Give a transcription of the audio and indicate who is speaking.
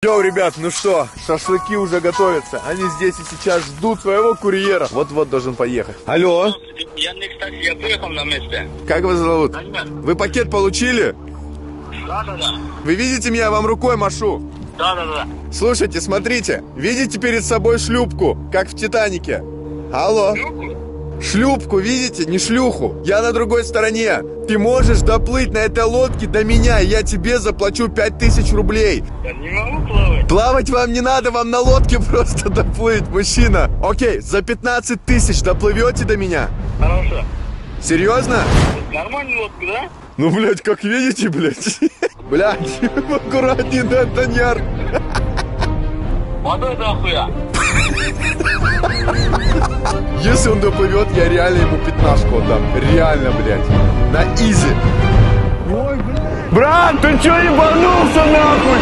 Speaker 1: Йоу, ребят, ну что, шашлыки уже готовятся. Они здесь и сейчас ждут своего курьера. Вот-вот должен поехать. Алло,
Speaker 2: Яндекс Такси, я приехал на месте.
Speaker 1: как вас зовут?
Speaker 2: Понятно.
Speaker 1: Вы пакет получили?
Speaker 2: Да.
Speaker 1: Вы видите меня, я вам рукой машу.
Speaker 2: Да.
Speaker 1: Слушайте, смотрите, видите перед собой шлюпку, как в Титанике? Алло. Шлюпку, видите? Не шлюху. Я на другой стороне. Ты можешь доплыть на этой лодке до меня, и я тебе заплачу 5000 рублей.
Speaker 2: Я не могу плавать.
Speaker 1: Плавать вам не надо, вам на лодке просто доплыть, мужчина. Окей, за 15 тысяч доплывете до меня?
Speaker 2: Хорошо.
Speaker 1: Серьезно?
Speaker 2: Нормальная лодка, да?
Speaker 1: Ну, блядь, как видите, блядь. Блядь, аккуратней, Д'Артаньян.
Speaker 2: Водой до хуя.
Speaker 1: Если он доплывет, я реально ему пятнашку отдам. Реально, блядь. На изи.
Speaker 3: Брат, ты чё ебанулся нахуй?